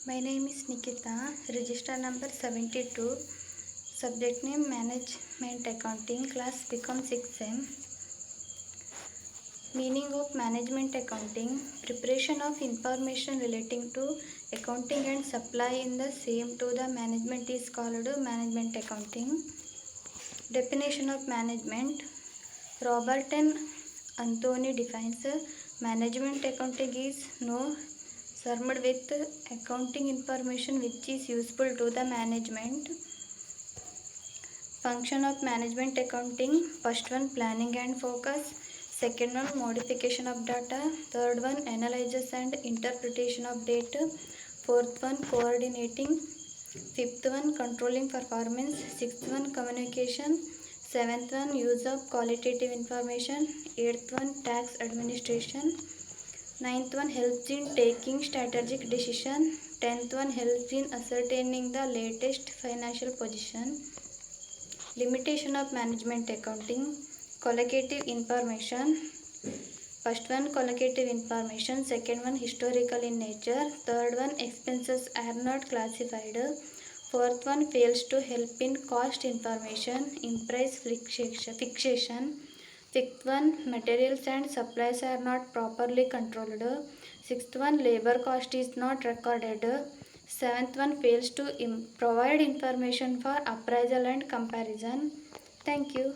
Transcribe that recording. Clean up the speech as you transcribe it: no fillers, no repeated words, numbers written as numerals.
My name is Nikita, register number 72, subject name Management Accounting, class become 6M. Meaning of Management Accounting: preparation of information relating to accounting and supply in the same to the management is called Management Accounting. Definition of Management: Robert and Anthony defines management accounting is no concerned with accounting information which is useful to the management. Function of management accounting: first one, planning and focus; second one, modification of data; third one, analysis and interpretation of data; fourth one, coordinating; fifth one, controlling performance; sixth one, communication; seventh one, use of qualitative information; eighth one, tax administration; ninth one, helps in taking strategic decision; tenth one, helps in ascertaining the latest financial position. Limitation of management accounting: collocative information. First one, collocative information; second one, historical in nature; third one, expenses are not classified; fourth one, fails to help in cost information, in price fixation; fifth one, materials and supplies are not properly controlled; sixth one, labor cost is not recorded; seventh one, fails to provide information for appraisal and comparison. Thank you.